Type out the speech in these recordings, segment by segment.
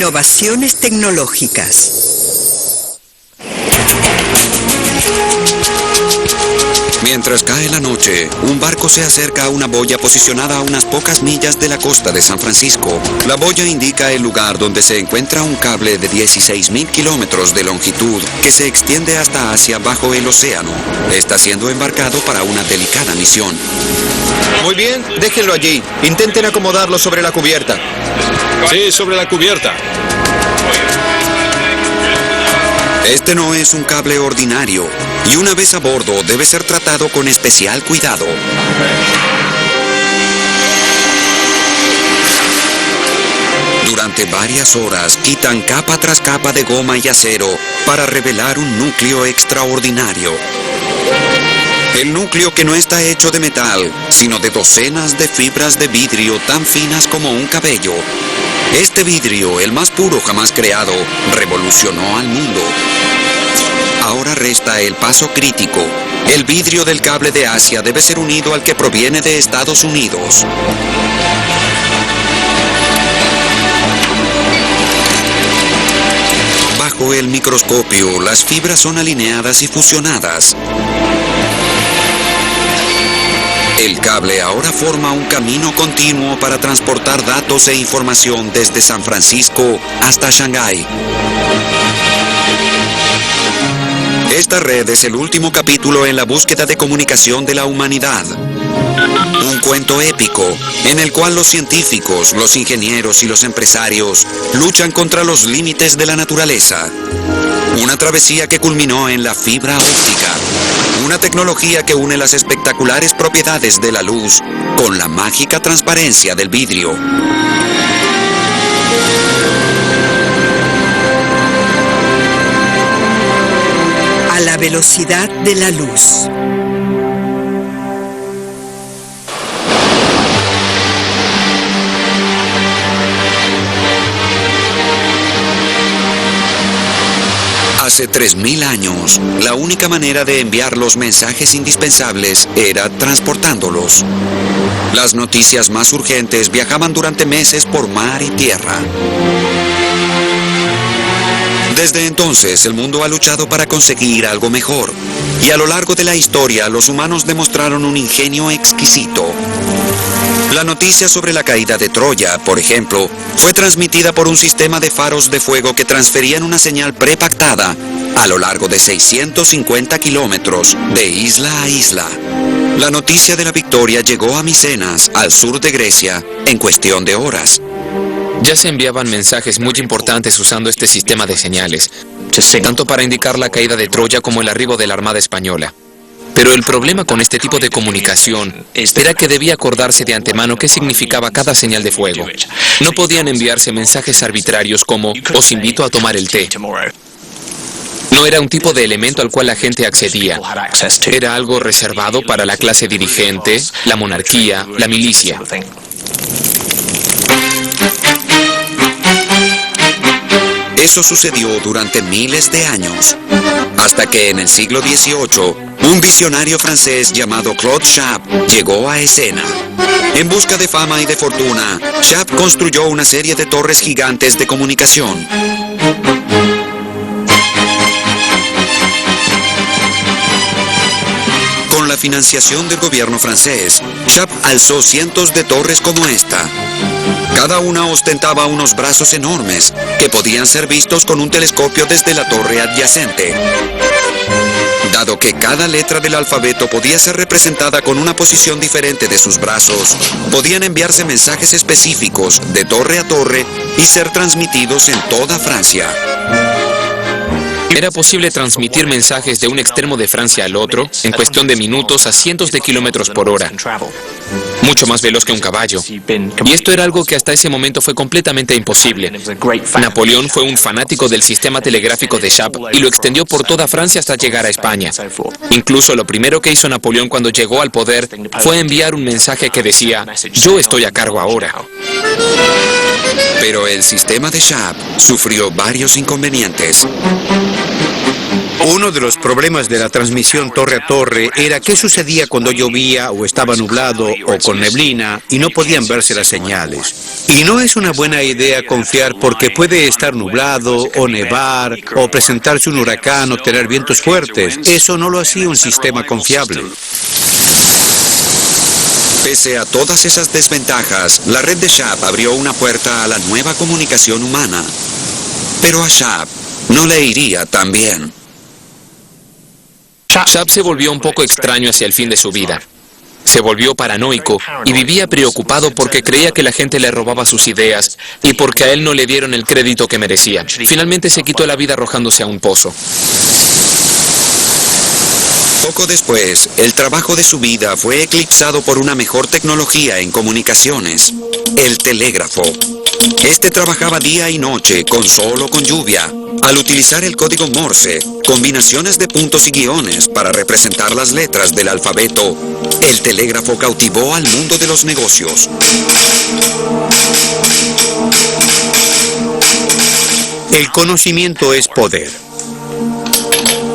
Innovaciones tecnológicas. Mientras cae la noche, un barco se acerca a una boya posicionada a unas pocas millas de la costa de San Francisco. La boya indica el lugar donde se encuentra un cable de 16.000 kilómetros de longitud que se extiende hasta Asia bajo el océano. Está siendo embarcado para una delicada misión. Muy bien, déjenlo allí. Intenten acomodarlo sobre la cubierta. Sí, sobre la cubierta. Este no es un cable ordinario, y una vez a bordo debe ser tratado con especial cuidado. Durante varias horas quitan capa tras capa de goma y acero para revelar un núcleo extraordinario. El núcleo que no está hecho de metal, sino de docenas de fibras de vidrio tan finas como un cabello. Este vidrio, el más puro jamás creado, revolucionó al mundo. Ahora resta el paso crítico. El vidrio del cable de Asia debe ser unido al que proviene de Estados Unidos. Bajo el microscopio, las fibras son alineadas y fusionadas. El cable ahora forma un camino continuo para transportar datos e información desde San Francisco hasta Shanghái. Esta red es el último capítulo en la búsqueda de comunicación de la humanidad. Un cuento épico en el cual los científicos, los ingenieros y los empresarios luchan contra los límites de la naturaleza. Una travesía que culminó en la fibra óptica. Una tecnología que une las espectaculares propiedades de la luz con la mágica transparencia del vidrio. A la velocidad de la luz. Hace 3.000 años, la única manera de enviar los mensajes indispensables era transportándolos. Las noticias más urgentes viajaban durante meses por mar y tierra. Desde entonces, el mundo ha luchado para conseguir algo mejor. Y a lo largo de la historia, los humanos demostraron un ingenio exquisito. La noticia sobre la caída de Troya, por ejemplo, fue transmitida por un sistema de faros de fuego que transferían una señal prepactada a lo largo de 650 kilómetros de isla a isla. La noticia de la victoria llegó a Micenas, al sur de Grecia, en cuestión de horas. Ya se enviaban mensajes muy importantes usando este sistema de señales, tanto para indicar la caída de Troya como el arribo de la Armada Española. Pero el problema con este tipo de comunicación era que debía acordarse de antemano qué significaba cada señal de fuego. No podían enviarse mensajes arbitrarios como «os invito a tomar el té». No era un tipo de elemento al cual la gente accedía. Era algo reservado para la clase dirigente, la monarquía, la milicia. Eso sucedió durante miles de años, hasta que en el siglo XVIII, un visionario francés llamado Claude Chappe llegó a escena. En busca de fama y de fortuna, Chappe construyó una serie de torres gigantes de comunicación. Con la financiación del gobierno francés, Chappe alzó cientos de torres como esta. Cada una ostentaba unos brazos enormes que podían ser vistos con un telescopio desde la torre adyacente. Dado que cada letra del alfabeto podía ser representada con una posición diferente de sus brazos, podían enviarse mensajes específicos de torre a torre y ser transmitidos en toda Francia. Era posible transmitir mensajes de un extremo de Francia al otro en cuestión de minutos a cientos de kilómetros por hora. Mucho más veloz que un caballo. Y esto era algo que hasta ese momento fue completamente imposible. Napoleón fue un fanático del sistema telegráfico de Chappe y lo extendió por toda Francia hasta llegar a España. Incluso lo primero que hizo Napoleón cuando llegó al poder fue enviar un mensaje que decía: «Yo estoy a cargo ahora». Pero el sistema de Chappe sufrió varios inconvenientes. Uno de los problemas de la transmisión torre a torre era qué sucedía cuando llovía o estaba nublado o con neblina y no podían verse las señales. Y no es una buena idea confiar porque puede estar nublado o nevar o presentarse un huracán o tener vientos fuertes. Eso no lo hacía un sistema confiable. Pese a todas esas desventajas, la red de Sharp abrió una puerta a la nueva comunicación humana. Pero a Sharp no le iría tan bien. Sharp se volvió un poco extraño hacia el fin de su vida. Se volvió paranoico y vivía preocupado porque creía que la gente le robaba sus ideas y porque a él no le dieron el crédito que merecía. Finalmente se quitó la vida arrojándose a un pozo. Poco después, el trabajo de su vida fue eclipsado por una mejor tecnología en comunicaciones, el telégrafo. Este trabajaba día y noche, con sol o con lluvia, al utilizar el código Morse, combinaciones de puntos y guiones para representar las letras del alfabeto. El telégrafo cautivó al mundo de los negocios. El conocimiento es poder.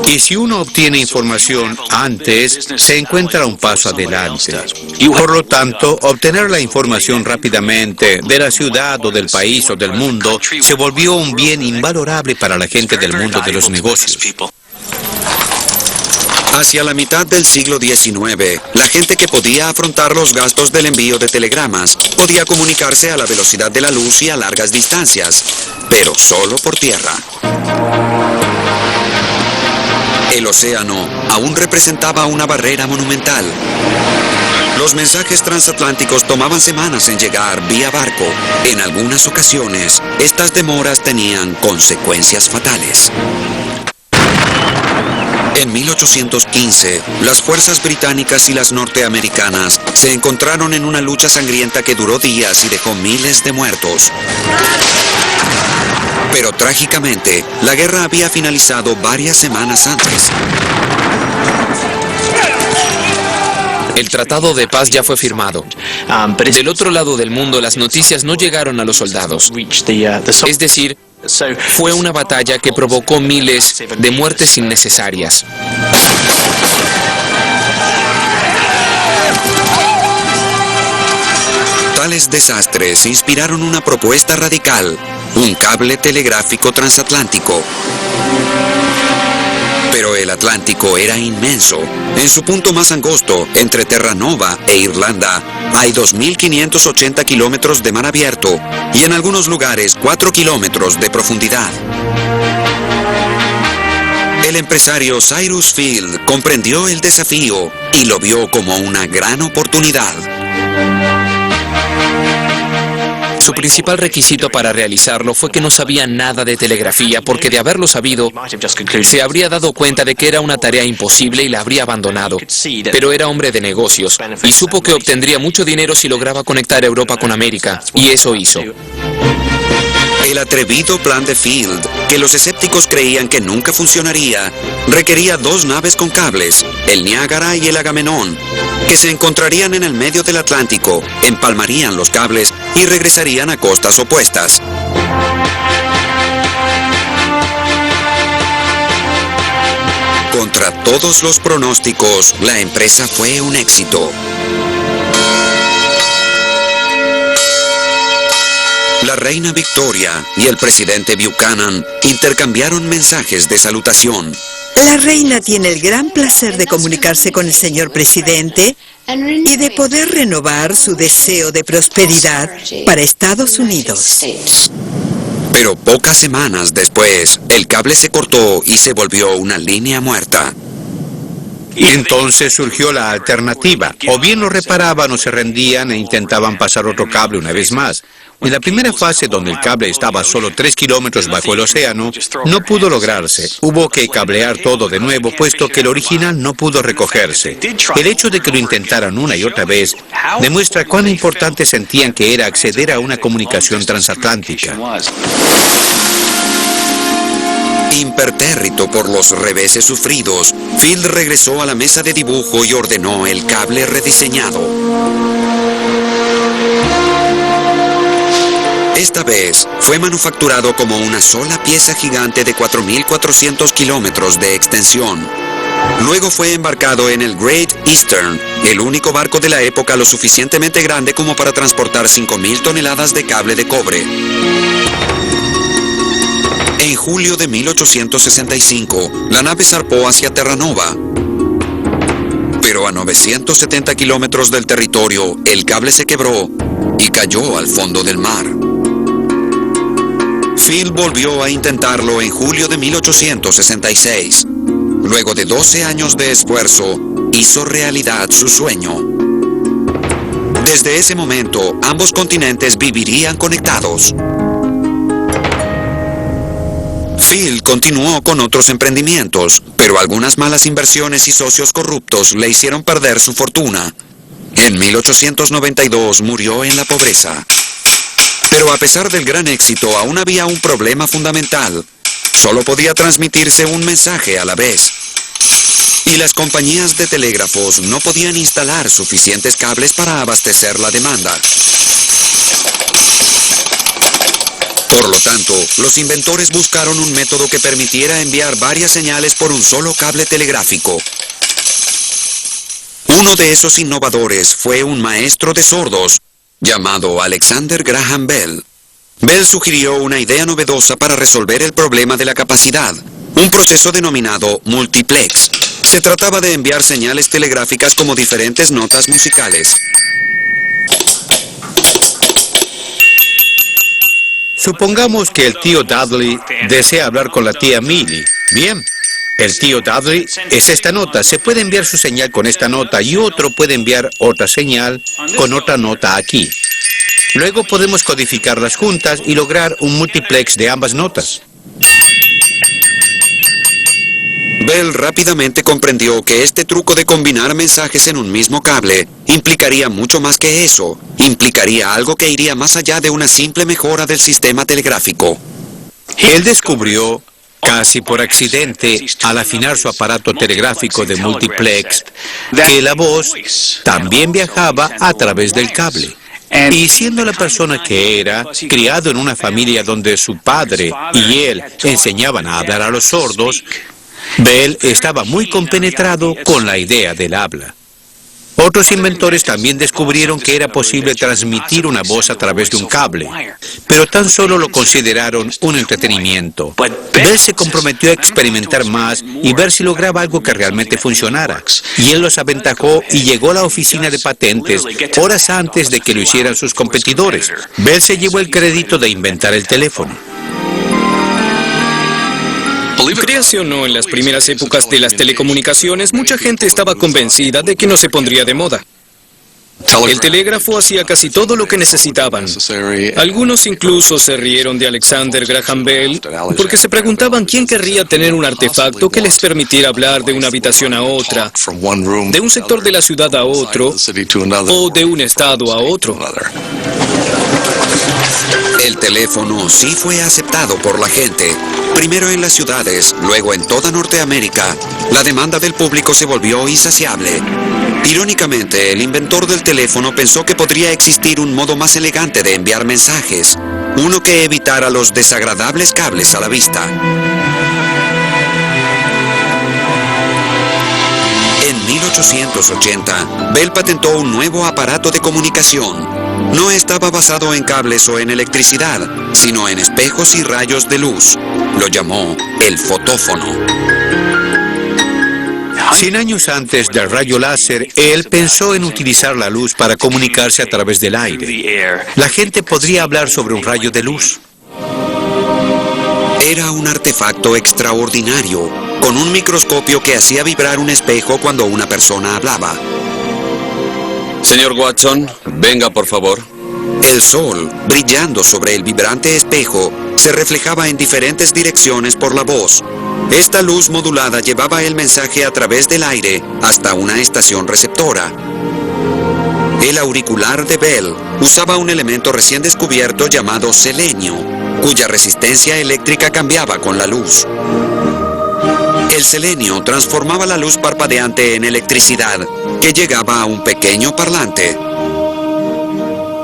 Y si uno obtiene información antes, se encuentra un paso adelante. Por lo tanto, obtener la información rápidamente de la ciudad o del país o del mundo se volvió un bien invalorable para la gente del mundo de los negocios. Hacia la mitad del siglo XIX, la gente que podía afrontar los gastos del envío de telegramas podía comunicarse a la velocidad de la luz y a largas distancias, pero solo por tierra. El océano aún representaba una barrera monumental. Los mensajes transatlánticos tomaban semanas en llegar vía barco. En algunas ocasiones, estas demoras tenían consecuencias fatales. En 1815, las fuerzas británicas y las norteamericanas se encontraron en una lucha sangrienta que duró días y dejó miles de muertos. Pero trágicamente, la guerra había finalizado varias semanas antes. El tratado de paz ya fue firmado. Del otro lado del mundo, las noticias no llegaron a los soldados. Es decir, fue una batalla que provocó miles de muertes innecesarias. Tales desastres inspiraron una propuesta radical, un cable telegráfico transatlántico. Pero el Atlántico era inmenso. En su punto más angosto, entre Terranova e Irlanda, hay 2.580 kilómetros de mar abierto y en algunos lugares 4 kilómetros de profundidad. El empresario Cyrus Field comprendió el desafío y lo vio como una gran oportunidad. Su principal requisito para realizarlo fue que no sabía nada de telegrafía, porque de haberlo sabido, se habría dado cuenta de que era una tarea imposible y la habría abandonado. Pero era hombre de negocios y supo que obtendría mucho dinero si lograba conectar Europa con América, y eso hizo. El atrevido plan de Field, que los escépticos creían que nunca funcionaría, requería 2 naves con cables, el Niágara y el Agamenón, que se encontrarían en el medio del Atlántico, empalmarían los cables y regresarían a costas opuestas. Contra todos los pronósticos, la empresa fue un éxito. La reina Victoria y el presidente Buchanan intercambiaron mensajes de salutación. La reina tiene el gran placer de comunicarse con el señor presidente y de poder renovar su deseo de prosperidad para Estados Unidos. Pero pocas semanas después, el cable se cortó y se volvió una línea muerta. Entonces surgió la alternativa. O bien lo reparaban o se rendían e intentaban pasar otro cable una vez más. En la primera fase, donde el cable estaba solo 3 kilómetros bajo el océano, no pudo lograrse. Hubo que cablear todo de nuevo, puesto que el original no pudo recogerse. El hecho de que lo intentaran una y otra vez demuestra cuán importante sentían que era acceder a una comunicación transatlántica. Impertérrito por los reveses sufridos, Field regresó a la mesa de dibujo y ordenó el cable rediseñado. Esta vez fue manufacturado como una sola pieza gigante de 4.400 kilómetros de extensión. Luego fue embarcado en el Great Eastern, el único barco de la época lo suficientemente grande como para transportar 5.000 toneladas de cable de cobre. En julio de 1865, la nave zarpó hacia Terranova. Pero a 970 kilómetros del territorio, el cable se quebró y cayó al fondo del mar. Phil volvió a intentarlo en julio de 1866. Luego de 12 años de esfuerzo, hizo realidad su sueño. Desde ese momento, ambos continentes vivirían conectados. Phil continuó con otros emprendimientos, pero algunas malas inversiones y socios corruptos le hicieron perder su fortuna. En 1892 murió en la pobreza. Pero a pesar del gran éxito, aún había un problema fundamental. Solo podía transmitirse un mensaje a la vez. Y las compañías de telégrafos no podían instalar suficientes cables para abastecer la demanda. Por lo tanto, los inventores buscaron un método que permitiera enviar varias señales por un solo cable telegráfico. Uno de esos innovadores fue un maestro de sordos, llamado Alexander Graham Bell. Bell sugirió una idea novedosa para resolver el problema de la capacidad, un proceso denominado multiplex. Se trataba de enviar señales telegráficas como diferentes notas musicales. Supongamos que el tío Dudley desea hablar con la tía Millie. Bien, el tío Dudley es esta nota. Se puede enviar su señal con esta nota y otro puede enviar otra señal con otra nota aquí. Luego podemos codificarlas juntas y lograr un multiplex de ambas notas. Bell rápidamente comprendió que este truco de combinar mensajes en un mismo cable implicaría mucho más que eso. Implicaría algo que iría más allá de una simple mejora del sistema telegráfico. Él descubrió, casi por accidente, al afinar su aparato telegráfico de multiplex, que la voz también viajaba a través del cable. Y siendo la persona que era, criado en una familia donde su padre y él enseñaban a hablar a los sordos, Bell estaba muy compenetrado con la idea del habla. Otros inventores también descubrieron que era posible transmitir una voz a través de un cable, pero tan solo lo consideraron un entretenimiento. Bell se comprometió a experimentar más y ver si lograba algo que realmente funcionara. Y él los aventajó y llegó a la oficina de patentes horas antes de que lo hicieran sus competidores. Bell se llevó el crédito de inventar el teléfono. Créase o no, en las primeras épocas de las telecomunicaciones, mucha gente estaba convencida de que no se pondría de moda. El telégrafo hacía casi todo lo que necesitaban. Algunos incluso se rieron de Alexander Graham Bell porque se preguntaban quién querría tener un artefacto que les permitiera hablar de una habitación a otra, de un sector de la ciudad a otro, o de un estado a otro. El teléfono sí fue aceptado por la gente. Primero en las ciudades, luego en toda Norteamérica. La demanda del público se volvió insaciable. Irónicamente, el inventor del teléfono pensó que podría existir un modo más elegante de enviar mensajes, uno que evitara los desagradables cables a la vista. En 1880, Bell patentó un nuevo aparato de comunicación. No estaba basado en cables o en electricidad, sino en espejos y rayos de luz. Lo llamó el fotófono. 100 años antes del rayo láser, él pensó en utilizar la luz para comunicarse a través del aire. La gente podría hablar sobre un rayo de luz. Era un artefacto extraordinario, con un microscopio que hacía vibrar un espejo cuando una persona hablaba. Señor Watson, venga por favor. El sol, brillando sobre el vibrante espejo, se reflejaba en diferentes direcciones por la voz. Esta luz modulada llevaba el mensaje a través del aire hasta una estación receptora. El auricular de Bell usaba un elemento recién descubierto llamado selenio, cuya resistencia eléctrica cambiaba con la luz. El selenio transformaba la luz parpadeante en electricidad, que llegaba a un pequeño parlante.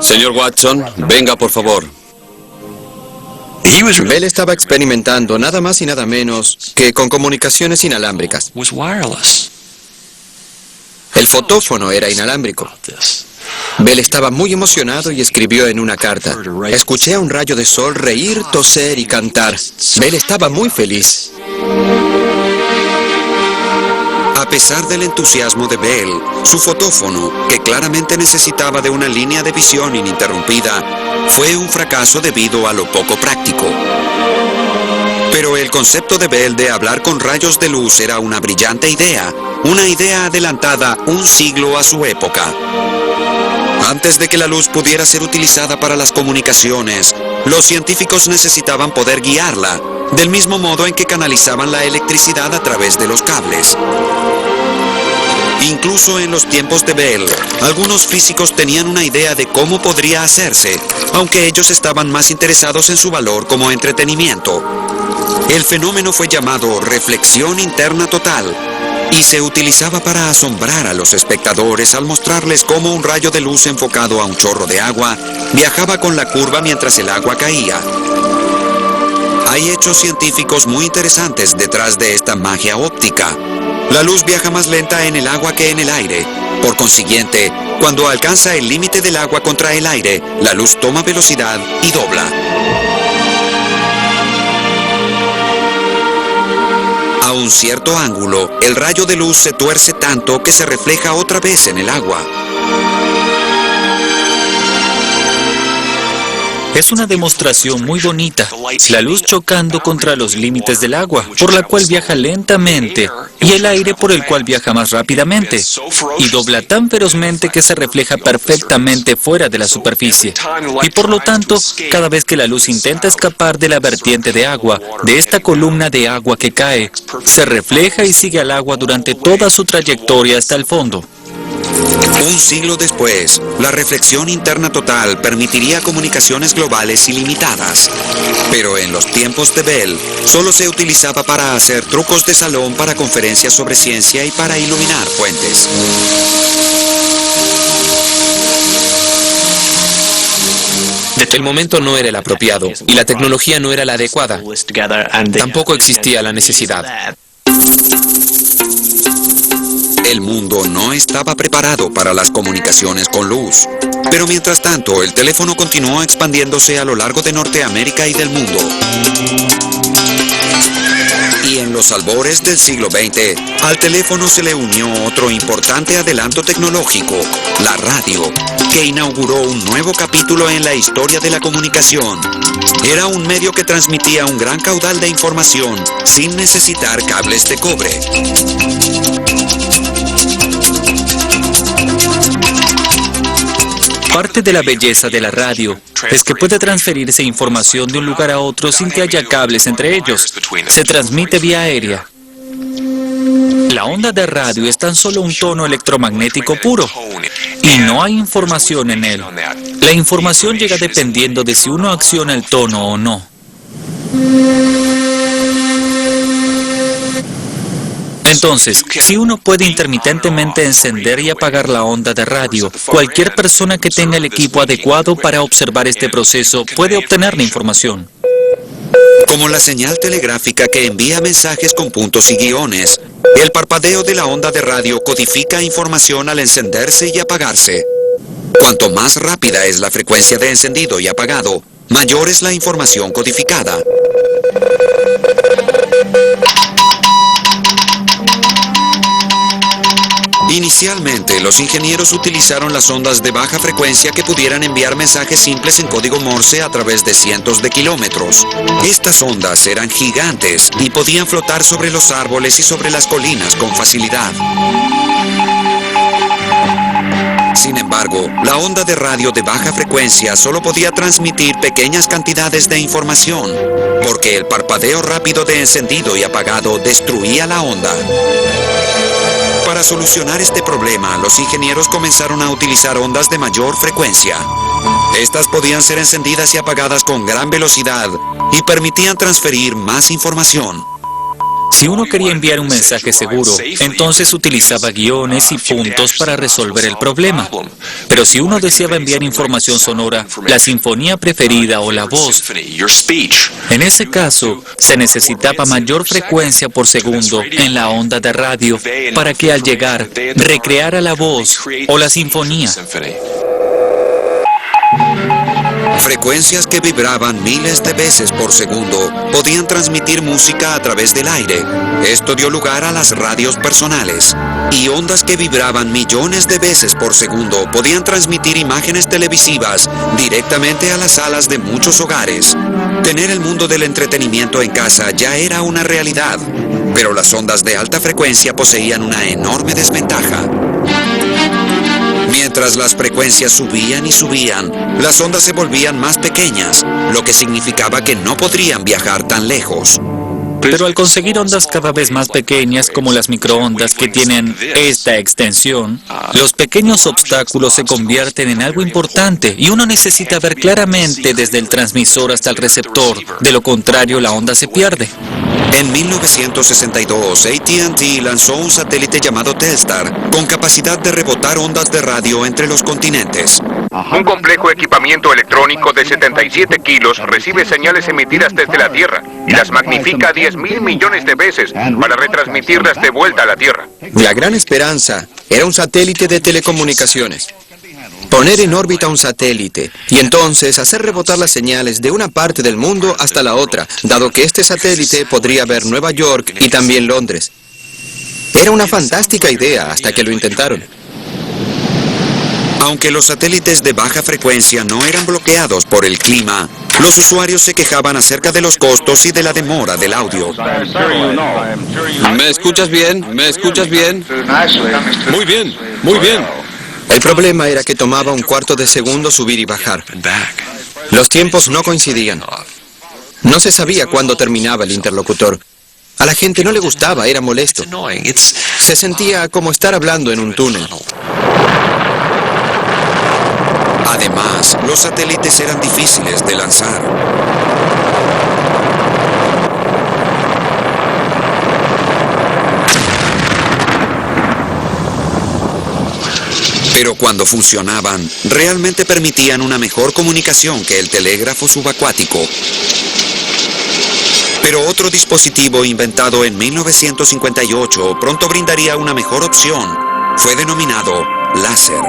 Señor Watson, venga por favor. Bell estaba experimentando nada más y nada menos que con comunicaciones inalámbricas. El fotófono era inalámbrico. Bell estaba muy emocionado y escribió en una carta: escuché a un rayo de sol reír, toser y cantar. Bell estaba muy feliz. A pesar del entusiasmo de Bell, su fotófono, que claramente necesitaba de una línea de visión ininterrumpida, fue un fracaso debido a lo poco práctico. Pero el concepto de Bell de hablar con rayos de luz era una brillante idea, una idea adelantada un siglo a su época. Antes de que la luz pudiera ser utilizada para las comunicaciones, los científicos necesitaban poder guiarla, del mismo modo en que canalizaban la electricidad a través de los cables. Incluso en los tiempos de Bell, algunos físicos tenían una idea de cómo podría hacerse, aunque ellos estaban más interesados en su valor como entretenimiento. El fenómeno fue llamado reflexión interna total y se utilizaba para asombrar a los espectadores al mostrarles cómo un rayo de luz enfocado a un chorro de agua viajaba con la curva mientras el agua caía. Hay hechos científicos muy interesantes detrás de esta magia óptica. La luz viaja más lenta en el agua que en el aire. Por consiguiente, cuando alcanza el límite del agua contra el aire, la luz toma velocidad y dobla. A un cierto ángulo, el rayo de luz se tuerce tanto que se refleja otra vez en el agua. Es una demostración muy bonita, la luz chocando contra los límites del agua, por la cual viaja lentamente, y el aire por el cual viaja más rápidamente, y dobla tan ferozmente que se refleja perfectamente fuera de la superficie. Y por lo tanto, cada vez que la luz intenta escapar de la vertiente de agua, de esta columna de agua que cae, se refleja y sigue al agua durante toda su trayectoria hasta el fondo. Un siglo después, la reflexión interna total permitiría comunicaciones globales ilimitadas. Pero en los tiempos de Bell, solo se utilizaba para hacer trucos de salón para conferencias sobre ciencia y para iluminar puentes. El momento no era el apropiado y la tecnología no era la adecuada. Tampoco existía la necesidad. El mundo no estaba preparado para las comunicaciones con luz. Pero mientras tanto, el teléfono continuó expandiéndose a lo largo de Norteamérica y del mundo. Y en los albores del siglo XX, al teléfono se le unió otro importante adelanto tecnológico, la radio, que inauguró un nuevo capítulo en la historia de la comunicación. Era un medio que transmitía un gran caudal de información sin necesitar cables de cobre. Parte de la belleza de la radio es que puede transferirse información de un lugar a otro sin que haya cables entre ellos. Se transmite vía aérea. La onda de radio es tan solo un tono electromagnético puro y no hay información en él. La información llega dependiendo de si uno acciona el tono o no. Entonces, si uno puede intermitentemente encender y apagar la onda de radio, cualquier persona que tenga el equipo adecuado para observar este proceso puede obtener la información. Como la señal telegráfica que envía mensajes con puntos y guiones, el parpadeo de la onda de radio codifica información al encenderse y apagarse. Cuanto más rápida es la frecuencia de encendido y apagado, mayor es la información codificada. Inicialmente, los ingenieros utilizaron las ondas de baja frecuencia que pudieran enviar mensajes simples en código Morse a través de cientos de kilómetros. Estas ondas eran gigantes y podían flotar sobre los árboles y sobre las colinas con facilidad. Sin embargo, la onda de radio de baja frecuencia solo podía transmitir pequeñas cantidades de información, porque el parpadeo rápido de encendido y apagado destruía la onda. Para solucionar este problema, los ingenieros comenzaron a utilizar ondas de mayor frecuencia. Estas podían ser encendidas y apagadas con gran velocidad y permitían transferir más información. Si uno quería enviar un mensaje seguro, entonces utilizaba guiones y puntos para resolver el problema. Pero si uno deseaba enviar información sonora, la sinfonía preferida o la voz, en ese caso, se necesitaba mayor frecuencia por segundo en la onda de radio para que al llegar recreara la voz o la sinfonía. Frecuencias que vibraban miles de veces por segundo podían transmitir música a través del aire. Esto dio lugar a las radios personales. Y ondas que vibraban millones de veces por segundo podían transmitir imágenes televisivas directamente a las salas de muchos hogares. Tener el mundo del entretenimiento en casa ya era una realidad, pero las ondas de alta frecuencia poseían una enorme desventaja. Mientras las frecuencias subían y subían, las ondas se volvían más pequeñas, lo que significaba que no podrían viajar tan lejos. Pero al conseguir ondas cada vez más pequeñas como las microondas que tienen esta extensión, los pequeños obstáculos se convierten en algo importante y uno necesita ver claramente desde el transmisor hasta el receptor. De lo contrario, la onda se pierde. En 1962, AT&T lanzó un satélite llamado Telstar con capacidad de rebotar ondas de radio entre los continentes. Un complejo equipamiento electrónico de 77 kilos recibe señales emitidas desde la Tierra y las magnifica 10.000 millones de veces para retransmitirlas de vuelta a la Tierra. La gran esperanza era un satélite de telecomunicaciones. Poner en órbita un satélite y entonces hacer rebotar las señales de una parte del mundo hasta la otra, dado que este satélite podría ver Nueva York y también Londres. Era una fantástica idea hasta que lo intentaron. Aunque los satélites de baja frecuencia no eran bloqueados por el clima, los usuarios se quejaban acerca de los costos y de la demora del audio. ¿Me escuchas bien? ¿Me escuchas bien? Muy bien, muy bien. El problema era que tomaba un cuarto de segundo subir y bajar. Los tiempos no coincidían. No se sabía cuándo terminaba el interlocutor. A la gente no le gustaba, era molesto. Se sentía como estar hablando en un túnel. Además, los satélites eran difíciles de lanzar. Pero cuando funcionaban, realmente permitían una mejor comunicación que el telégrafo subacuático. Pero otro dispositivo inventado en 1958 pronto brindaría una mejor opción. Fue denominado láser.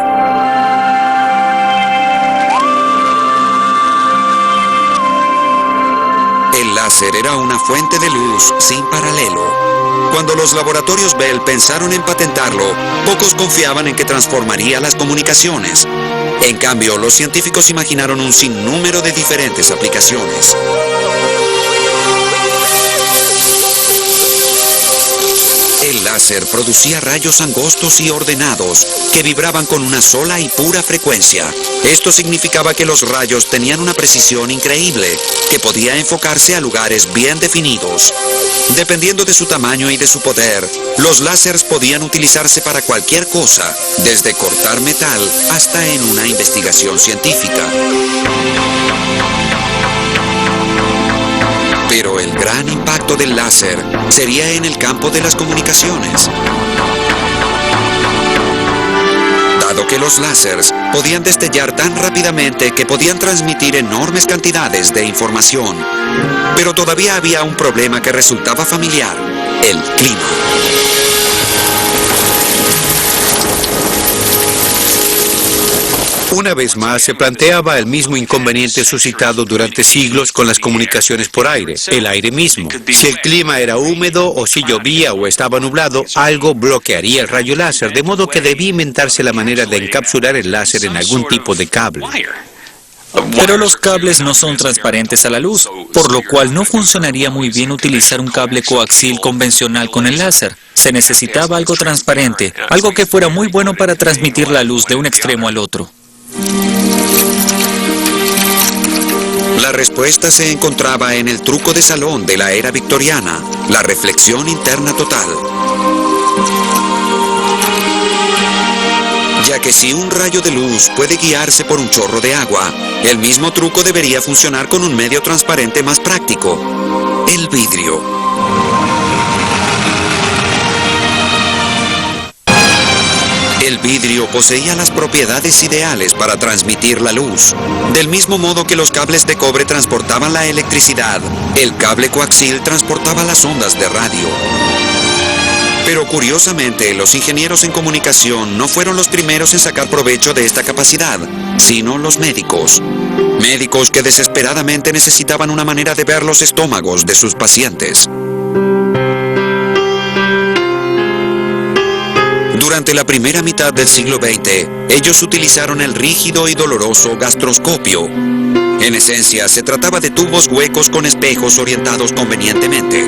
El láser era una fuente de luz sin paralelo. Cuando los laboratorios Bell pensaron en patentarlo, pocos confiaban en que transformaría las comunicaciones. En cambio, los científicos imaginaron un sinnúmero de diferentes aplicaciones. El láser producía rayos angostos y ordenados que vibraban con una sola y pura frecuencia. Esto significaba que los rayos tenían una precisión increíble, que podía enfocarse a lugares bien definidos. Dependiendo de su tamaño y de su poder, los láseres podían utilizarse para cualquier cosa, desde cortar metal hasta en una investigación científica. Pero el gran impacto del láser sería en el campo de las comunicaciones. Dado que los láseres podían destellar tan rápidamente que podían transmitir enormes cantidades de información. Pero todavía había un problema que resultaba familiar: el clima. Una vez más se planteaba el mismo inconveniente suscitado durante siglos con las comunicaciones por aire, el aire mismo. Si el clima era húmedo o si llovía o estaba nublado, algo bloquearía el rayo láser, de modo que debía inventarse la manera de encapsular el láser en algún tipo de cable. Pero los cables no son transparentes a la luz, por lo cual no funcionaría muy bien utilizar un cable coaxil convencional con el láser. Se necesitaba algo transparente, algo que fuera muy bueno para transmitir la luz de un extremo al otro. La respuesta se encontraba en el truco de salón de la era victoriana, la reflexión interna total. Ya que si un rayo de luz puede guiarse por un chorro de agua, el mismo truco debería funcionar con un medio transparente más práctico: el vidrio. El vidrio poseía las propiedades ideales para transmitir la luz. Del mismo modo que los cables de cobre transportaban la electricidad, el cable coaxil transportaba las ondas de radio. Pero curiosamente, los ingenieros en comunicación no fueron los primeros en sacar provecho de esta capacidad, sino los médicos. Médicos que desesperadamente necesitaban una manera de ver los estómagos de sus pacientes. Durante la primera mitad del siglo XX, ellos utilizaron el rígido y doloroso gastroscopio. En esencia, se trataba de tubos huecos con espejos orientados convenientemente.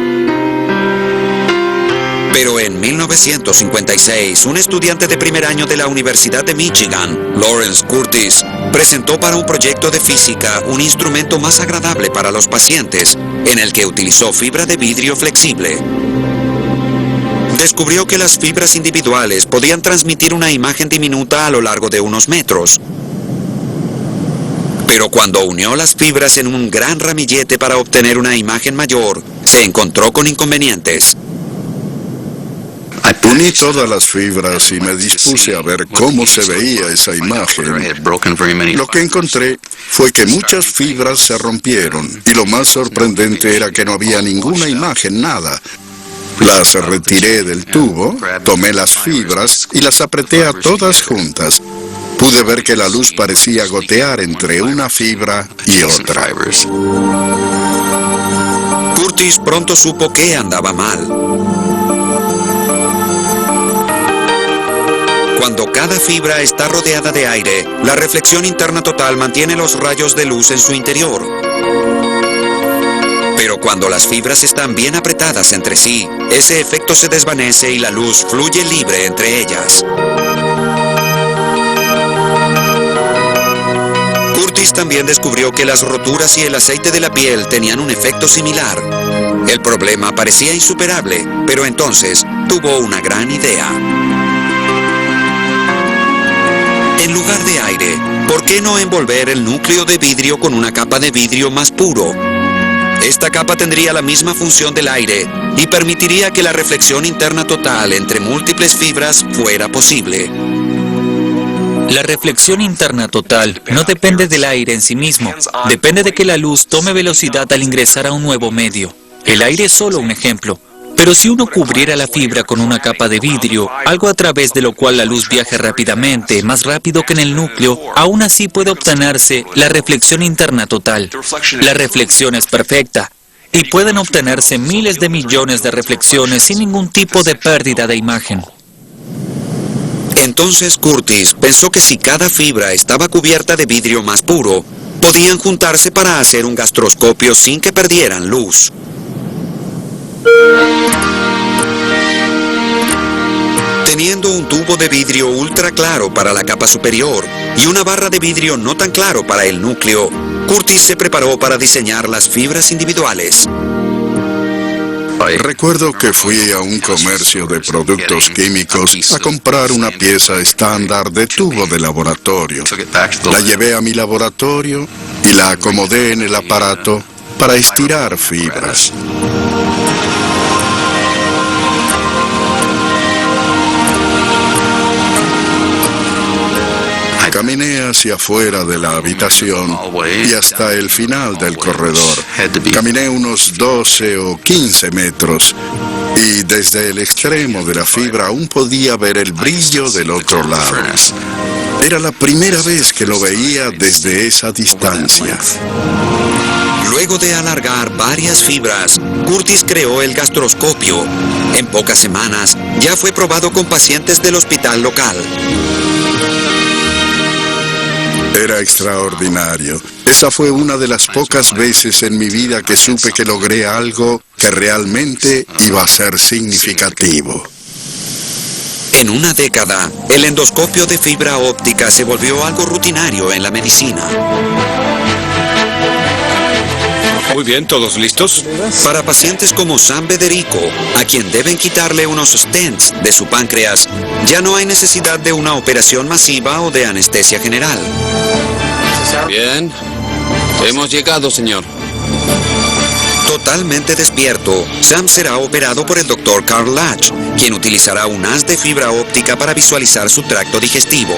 Pero en 1956, un estudiante de primer año de la Universidad de Michigan, Lawrence Curtis, presentó para un proyecto de física un instrumento más agradable para los pacientes, en el que utilizó fibra de vidrio flexible. Descubrió que las fibras individuales podían transmitir una imagen diminuta a lo largo de unos metros. Pero cuando unió las fibras en un gran ramillete para obtener una imagen mayor, se encontró con inconvenientes. Uní todas las fibras y me dispuse a ver cómo se veía esa imagen. Lo que encontré fue que muchas fibras se rompieron y lo más sorprendente era que no había ninguna imagen, nada. Las retiré del tubo, tomé las fibras y las apreté a todas juntas. Pude ver que la luz parecía gotear entre una fibra y otra. Curtis pronto supo que andaba mal. Cuando cada fibra está rodeada de aire, la reflexión interna total mantiene los rayos de luz en su interior. Pero cuando las fibras están bien apretadas entre sí, ese efecto se desvanece y la luz fluye libre entre ellas. Curtis también descubrió que las roturas y el aceite de la piel tenían un efecto similar. El problema parecía insuperable, pero entonces tuvo una gran idea. En lugar de aire, ¿por qué no envolver el núcleo de vidrio con una capa de vidrio más puro? Esta capa tendría la misma función del aire y permitiría que la reflexión interna total entre múltiples fibras fuera posible. La reflexión interna total no depende del aire en sí mismo, depende de que la luz tome velocidad al ingresar a un nuevo medio. El aire es solo un ejemplo. Pero si uno cubriera la fibra con una capa de vidrio, algo a través de lo cual la luz viaje rápidamente, más rápido que en el núcleo, aún así puede obtenerse la reflexión interna total. La reflexión es perfecta, y pueden obtenerse miles de millones de reflexiones sin ningún tipo de pérdida de imagen. Entonces Curtis pensó que si cada fibra estaba cubierta de vidrio más puro, podían juntarse para hacer un gastroscopio sin que perdieran luz. Teniendo un tubo de vidrio ultra claro para la capa superior y una barra de vidrio no tan claro para el núcleo, Curtis se preparó para diseñar las fibras individuales. Recuerdo que fui a un comercio de productos químicos a comprar una pieza estándar de tubo de laboratorio. La llevé a mi laboratorio y la acomodé en el aparato para estirar fibras. Caminé hacia afuera de la habitación y hasta el final del corredor. Caminé unos 12 o 15 metros y desde el extremo de la fibra aún podía ver el brillo del otro lado. Era la primera vez que lo veía desde esa distancia. Luego de alargar varias fibras, Curtis creó el gastroscopio. En pocas semanas ya fue probado con pacientes del hospital local. Era extraordinario. Esa fue una de las pocas veces en mi vida que supe que logré algo que realmente iba a ser significativo. En una década, el endoscopio de fibra óptica se volvió algo rutinario en la medicina. Muy bien, ¿todos listos? Para pacientes como San Federico, a quien deben quitarle unos stents de su páncreas, ya no hay necesidad de una operación masiva o de anestesia general. Bien. Hemos llegado, señor. Totalmente despierto, Sam será operado por el Dr. Carl Latch, quien utilizará un haz de fibra óptica para visualizar su tracto digestivo.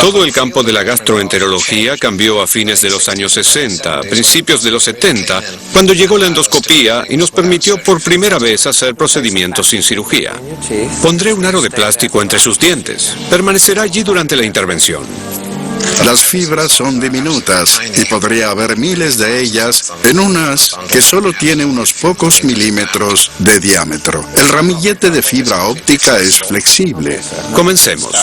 Todo el campo de la gastroenterología cambió a fines de los años 60, principios de los 70, cuando llegó la endoscopía y nos permitió por primera vez hacer procedimientos sin cirugía. Pondré un aro de plástico entre sus dientes. Permanecerá allí durante la intervención. Las fibras son diminutas y podría haber miles de ellas en un haz que solo tiene unos pocos milímetros de diámetro. El ramillete de fibra óptica es flexible. Comencemos.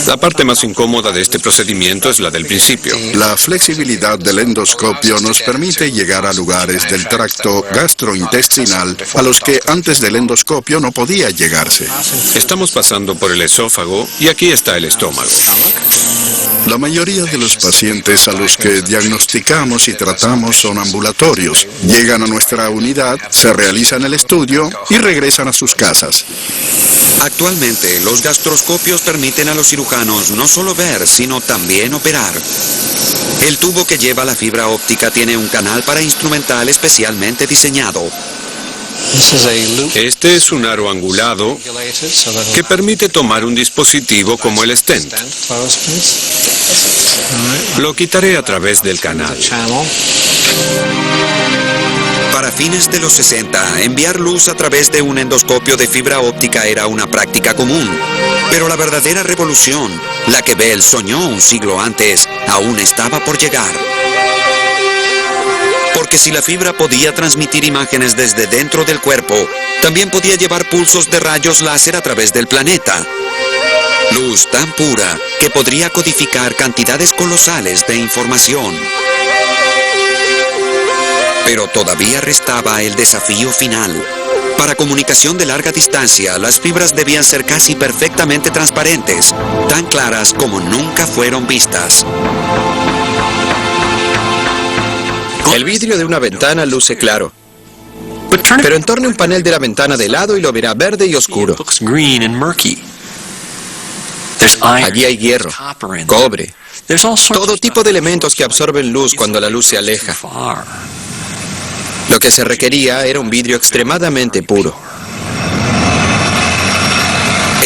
La parte más incómoda de este procedimiento es la del principio. La flexibilidad del endoscopio nos permite llegar a lugares del tracto gastrointestinal a los que antes del endoscopio no podía llegarse. Estamos pasando por el esófago y aquí está el estómago. La mayoría de los pacientes a los que diagnosticamos y tratamos son ambulatorios. Llegan a nuestra unidad, se realizan el estudio y regresan a sus casas. Actualmente, los gastroscopios permiten a los cirujanos no solo ver, sino también operar. El tubo que lleva la fibra óptica tiene un canal para instrumental especialmente diseñado. Este es un aro angulado que permite tomar un dispositivo como el stent. Lo quitaré a través del canal. Para fines de los 60, enviar luz a través de un endoscopio de fibra óptica era una práctica común. Pero la verdadera revolución, la que Bell soñó un siglo antes, aún estaba por llegar. Porque si la fibra podía transmitir imágenes desde dentro del cuerpo, también podía llevar pulsos de rayos láser a través del planeta. Luz tan pura que podría codificar cantidades colosales de información. Pero todavía restaba el desafío final. Para comunicación de larga distancia, las fibras debían ser casi perfectamente transparentes, tan claras como nunca fueron vistas. El vidrio de una ventana luce claro, pero entorne un panel de la ventana de lado y lo verá verde y oscuro. Allí hay hierro, cobre, todo tipo de elementos que absorben luz cuando la luz se aleja. Lo que se requería era un vidrio extremadamente puro.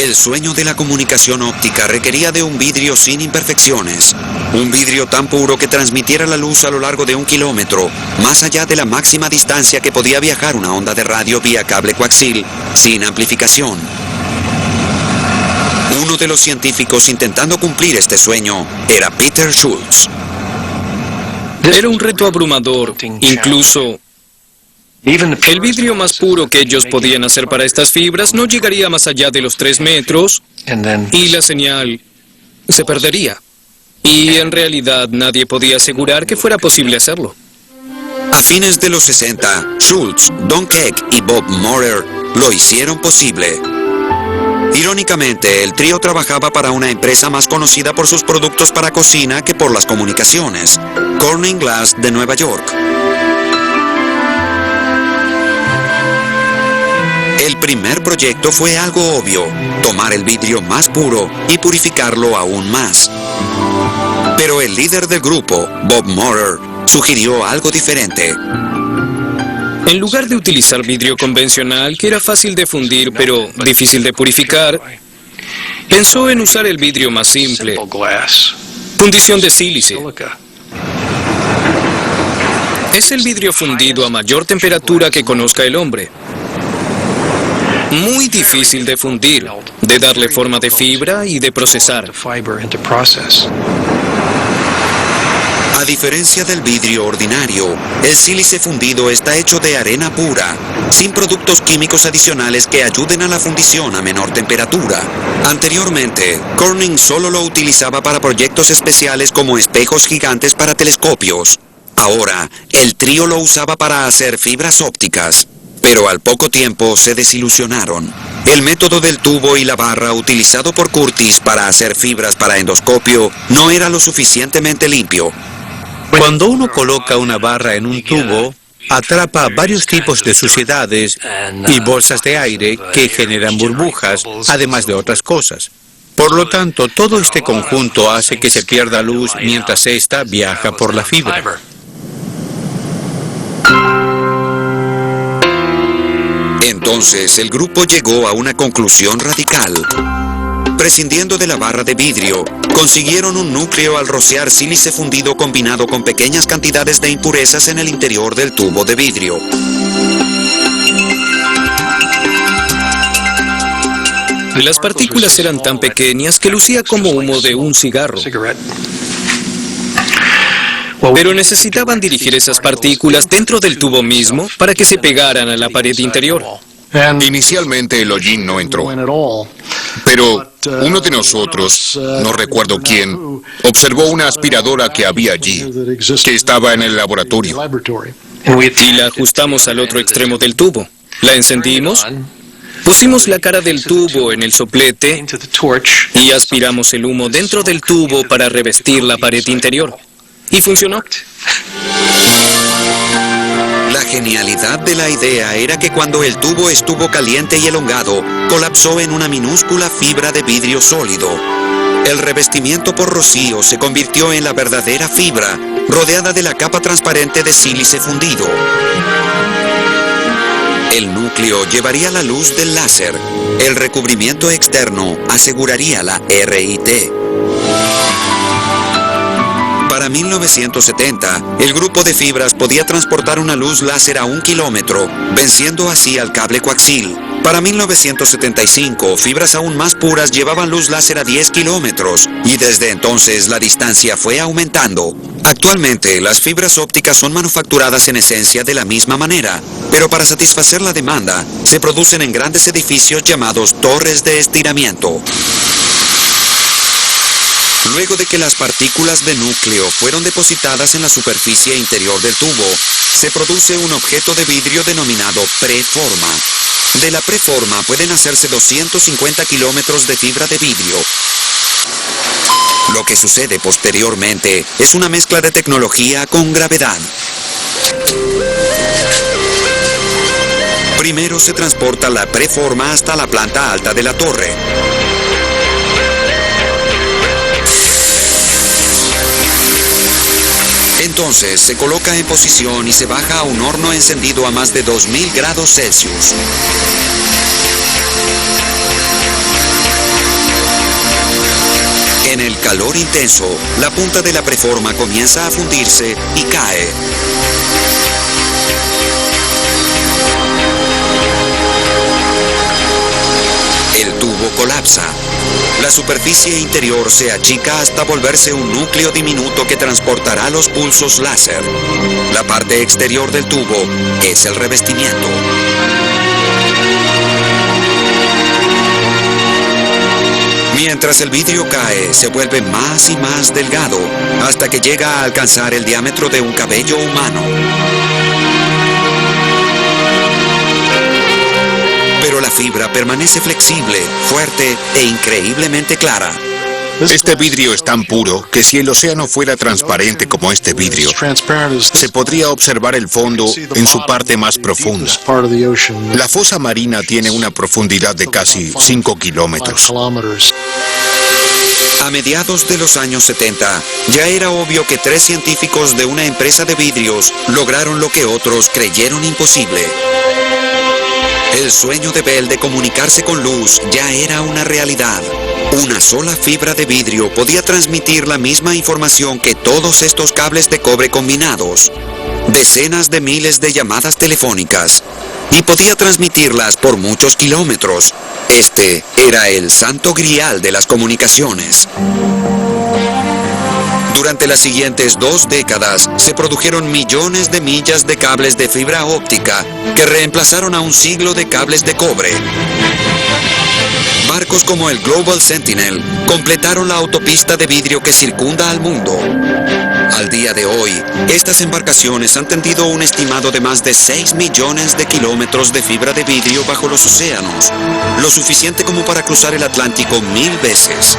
El sueño de la comunicación óptica requería de un vidrio sin imperfecciones. Un vidrio tan puro que transmitiera la luz a lo largo de 1 kilómetro, más allá de la máxima distancia que podía viajar una onda de radio vía cable coaxil, sin amplificación. Uno de los científicos intentando cumplir este sueño era Peter Schultz. Era un reto abrumador, incluso el vidrio más puro que ellos podían hacer para estas fibras no llegaría más allá de los 3 metros y la señal se perdería. Y en realidad nadie podía asegurar que fuera posible hacerlo. A fines de los 60, Schultz, Don Keck y Bob Maurer lo hicieron posible. Irónicamente, el trío trabajaba para una empresa más conocida por sus productos para cocina que por las comunicaciones, Corning Glass de Nueva York. El primer proyecto fue algo obvio, tomar el vidrio más puro y purificarlo aún más. Pero el líder del grupo, Bob Maurer, sugirió algo diferente. En lugar de utilizar vidrio convencional, que era fácil de fundir pero difícil de purificar, pensó en usar el vidrio más simple, fundición de sílice. Es el vidrio fundido a mayor temperatura que conozca el hombre. Muy difícil de fundir, de darle forma de fibra y de procesar. A diferencia del vidrio ordinario, el sílice fundido está hecho de arena pura, sin productos químicos adicionales que ayuden a la fundición a menor temperatura. Anteriormente, Corning solo lo utilizaba para proyectos especiales como espejos gigantes para telescopios. Ahora, el trío lo usaba para hacer fibras ópticas. Pero al poco tiempo se desilusionaron. El método del tubo y la barra utilizado por Curtis para hacer fibras para endoscopio no era lo suficientemente limpio. Cuando uno coloca una barra en un tubo, atrapa varios tipos de suciedades y bolsas de aire que generan burbujas, además de otras cosas. Por lo tanto, todo este conjunto hace que se pierda luz mientras ésta viaja por la fibra. Entonces el grupo llegó a una conclusión radical. Prescindiendo de la barra de vidrio, consiguieron un núcleo al rociar sílice fundido combinado con pequeñas cantidades de impurezas en el interior del tubo de vidrio. Las partículas eran tan pequeñas que lucía como humo de un cigarro. Pero necesitaban dirigir esas partículas dentro del tubo mismo para que se pegaran a la pared interior. Inicialmente el hollín no entró, pero uno de nosotros, no recuerdo quién, observó una aspiradora que había allí, que estaba en el laboratorio. Y la ajustamos al otro extremo del tubo. La encendimos, pusimos la cara del tubo en el soplete y aspiramos el humo dentro del tubo para revestir la pared interior. Y funcionó. La genialidad de la idea era que cuando el tubo estuvo caliente y elongado, colapsó en una minúscula fibra de vidrio sólido. El revestimiento por rocío se convirtió en la verdadera fibra, rodeada de la capa transparente de sílice fundido. El núcleo llevaría la luz del láser. El recubrimiento externo aseguraría la RIT. Para 1970, el grupo de fibras podía transportar una luz láser a 1 kilómetro, venciendo así al cable coaxil. Para 1975, fibras aún más puras llevaban luz láser a 10 kilómetros, y desde entonces la distancia fue aumentando. Actualmente, las fibras ópticas son manufacturadas en esencia de la misma manera, pero para satisfacer la demanda, se producen en grandes edificios llamados torres de estiramiento. Luego de que las partículas de núcleo fueron depositadas en la superficie interior del tubo, se produce un objeto de vidrio denominado preforma. De la preforma pueden hacerse 250 kilómetros de fibra de vidrio. Lo que sucede posteriormente es una mezcla de tecnología con gravedad. Primero se transporta la preforma hasta la planta alta de la torre. Entonces se coloca en posición y se baja a un horno encendido a más de 2000 grados Celsius. En el calor intenso, la punta de la preforma comienza a fundirse y cae. El tubo colapsa. La superficie interior se achica hasta volverse un núcleo diminuto que transportará los pulsos láser. La parte exterior del tubo es el revestimiento. Mientras el vidrio cae, se vuelve más y más delgado, hasta que llega a alcanzar el diámetro de un cabello humano. Pero la fibra permanece flexible, fuerte e increíblemente clara. Este vidrio es tan puro que si el océano fuera transparente como este vidrio, se podría observar el fondo en su parte más profunda. La fosa marina tiene una profundidad de casi 5 kilómetros. A mediados de los años 70, ya era obvio que 3 científicos de una empresa de vidrios lograron lo que otros creyeron imposible. El sueño de Bell de comunicarse con luz ya era una realidad. Una sola fibra de vidrio podía transmitir la misma información que todos estos cables de cobre combinados. Decenas de miles de llamadas telefónicas. Y podía transmitirlas por muchos kilómetros. Este era el santo grial de las comunicaciones. Durante las siguientes 2 décadas, se produjeron millones de millas de cables de fibra óptica que reemplazaron a un siglo de cables de cobre. Barcos como el Global Sentinel completaron la autopista de vidrio que circunda al mundo. Al día de hoy, estas embarcaciones han tendido un estimado de más de 6 millones de kilómetros de fibra de vidrio bajo los océanos, lo suficiente como para cruzar el Atlántico 1000 veces.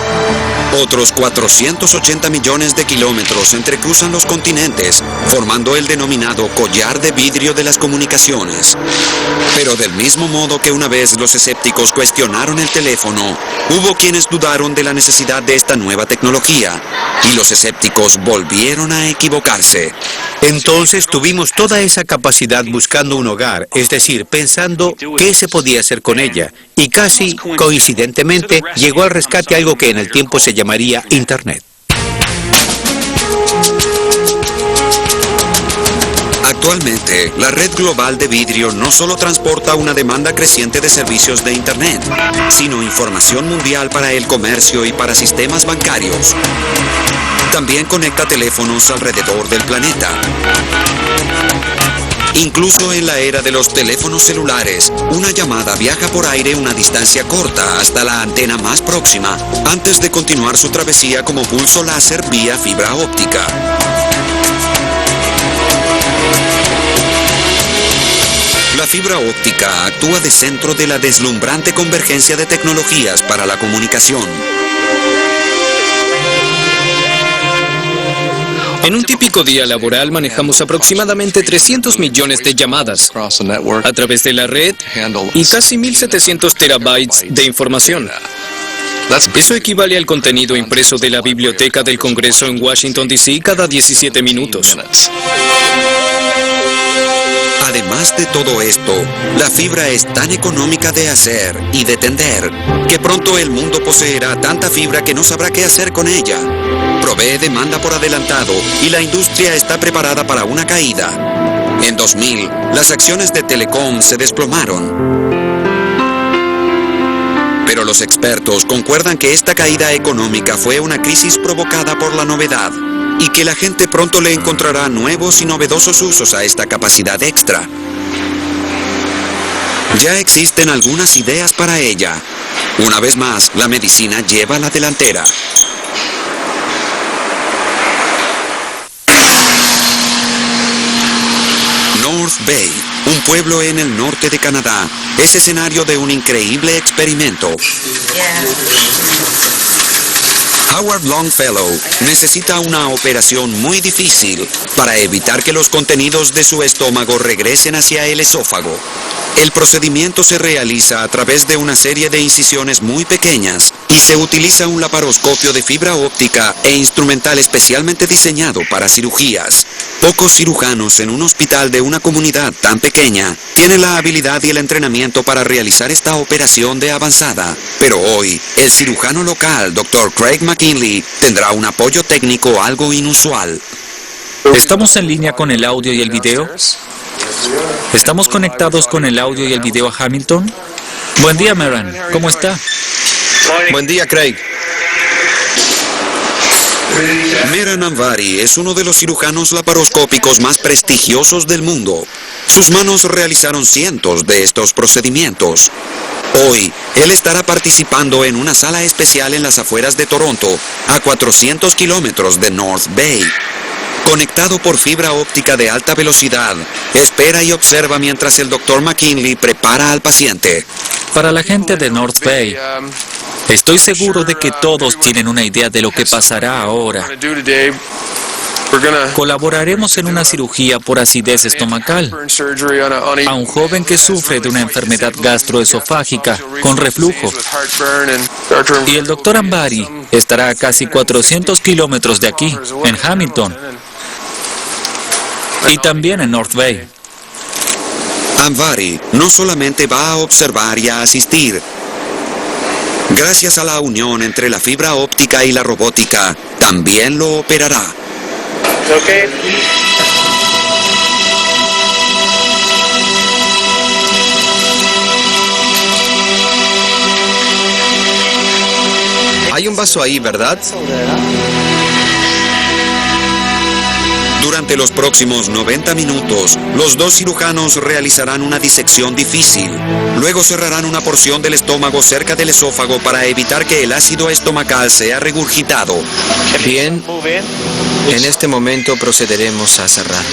Otros 480 millones de kilómetros entrecruzan los continentes, formando el denominado collar de vidrio de las comunicaciones. Pero del mismo modo que una vez los escépticos cuestionaron el teléfono, hubo quienes dudaron de la necesidad de esta nueva tecnología, y los escépticos volvieron comenzaron a equivocarse. Entonces tuvimos toda esa capacidad buscando un hogar, es decir, pensando qué se podía hacer con ella. Y casi coincidentemente llegó al rescate algo que en el tiempo se llamaría Internet. Actualmente, la red global de vidrio no solo transporta una demanda creciente de servicios de Internet, sino información mundial para el comercio y para sistemas bancarios. También conecta teléfonos alrededor del planeta. Incluso en la era de los teléfonos celulares, una llamada viaja por aire una distancia corta hasta la antena más próxima, antes de continuar su travesía como pulso láser vía fibra óptica. La fibra óptica actúa de centro de la deslumbrante convergencia de tecnologías para la comunicación. En un típico día laboral manejamos aproximadamente 300 millones de llamadas a través de la red y casi 1.700 terabytes de información. Eso equivale al contenido impreso de la Biblioteca del Congreso en Washington, D.C. cada 17 minutos. Además de todo esto, la fibra es tan económica de hacer y de tender que pronto el mundo poseerá tanta fibra que no sabrá qué hacer con ella. Provee demanda por adelantado y la industria está preparada para una caída. En 2000, las acciones de Telecom se desplomaron. Pero los expertos concuerdan que esta caída económica fue una crisis provocada por la novedad y que la gente pronto le encontrará nuevos y novedosos usos a esta capacidad extra. Ya existen algunas ideas para ella. Una vez más, la medicina lleva la delantera. North Bay, un pueblo en el norte de Canadá, es escenario de un increíble experimento. Howard Longfellow necesita una operación muy difícil para evitar que los contenidos de su estómago regresen hacia el esófago. El procedimiento se realiza a través de una serie de incisiones muy pequeñas y se utiliza un laparoscopio de fibra óptica e instrumental especialmente diseñado para cirugías. Pocos cirujanos en un hospital de una comunidad tan pequeña tienen la habilidad y el entrenamiento para realizar esta operación de avanzada. Pero hoy, el cirujano local, Dr. Craig McKinley, tendrá un apoyo técnico algo inusual. ¿Estamos en línea con el audio y el video? ¿Estamos conectados con el audio y el video a Hamilton? Buen día, Meran. ¿Cómo está? Buen día, Craig. Meran Anvari es uno de los cirujanos laparoscópicos más prestigiosos del mundo. Sus manos realizaron cientos de estos procedimientos. Hoy, él estará participando en una sala especial en las afueras de Toronto, a 400 kilómetros de North Bay. Conectado por fibra óptica de alta velocidad, espera y observa mientras el Dr. McKinley prepara al paciente. Para la gente de North Bay, estoy seguro de que todos tienen una idea de lo que pasará ahora. Colaboraremos en una cirugía por acidez estomacal a un joven que sufre de una enfermedad gastroesofágica con reflujo. Y el Dr. Anvari estará a casi 400 kilómetros de aquí, en Hamilton. Y también en North Bay. Anvari no solamente va a observar y a asistir. Gracias a la unión entre la fibra óptica y la robótica, también lo operará. Hay un vaso ahí, ¿verdad? Durante los próximos 90 minutos, los dos cirujanos realizarán una disección difícil. Luego cerrarán una porción del estómago cerca del esófago para evitar que el ácido estomacal sea regurgitado. Bien, en este momento procederemos a cerrar.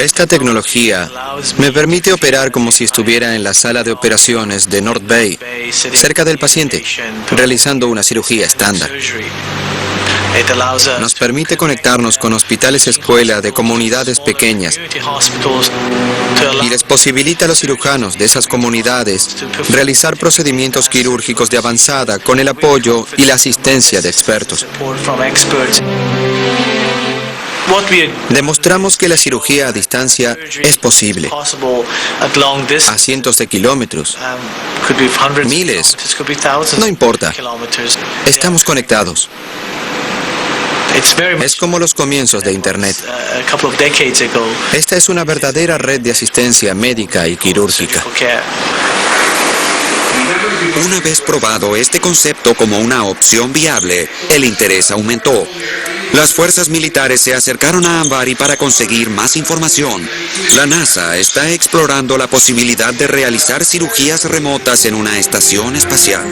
Esta tecnología me permite operar como si estuviera en la sala de operaciones de North Bay, cerca del paciente, realizando una cirugía estándar. Nos permite conectarnos con hospitales escuela de comunidades pequeñas y les posibilita a los cirujanos de esas comunidades realizar procedimientos quirúrgicos de avanzada con el apoyo y la asistencia de expertos. Demostramos que la cirugía a distancia es posible, a cientos de kilómetros, miles, no importa, estamos conectados. Es como los comienzos de Internet. Esta es una verdadera red de asistencia médica y quirúrgica. Una vez probado este concepto como una opción viable, el interés aumentó. Las fuerzas militares se acercaron a Ambari para conseguir más información. La NASA está explorando la posibilidad de realizar cirugías remotas en una estación espacial.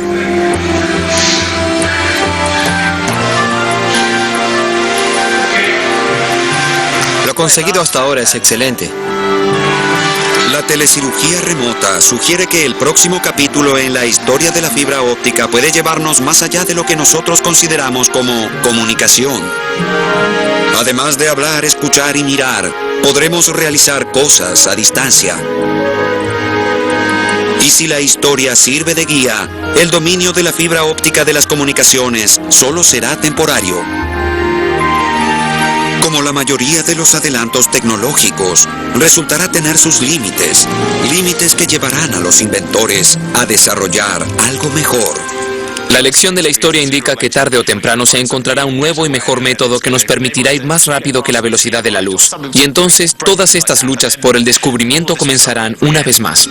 Lo conseguido hasta ahora es excelente. La telecirugía remota sugiere que el próximo capítulo en la historia de la fibra óptica puede llevarnos más allá de lo que nosotros consideramos como comunicación. Además de hablar, escuchar y mirar, podremos realizar cosas a distancia. Y si la historia sirve de guía, el dominio de la fibra óptica de las comunicaciones solo será temporario. Como la mayoría de los adelantos tecnológicos, resultará tener sus límites, límites que llevarán a los inventores a desarrollar algo mejor. La lección de la historia indica que tarde o temprano se encontrará un nuevo y mejor método que nos permitirá ir más rápido que la velocidad de la luz. Y entonces todas estas luchas por el descubrimiento comenzarán una vez más.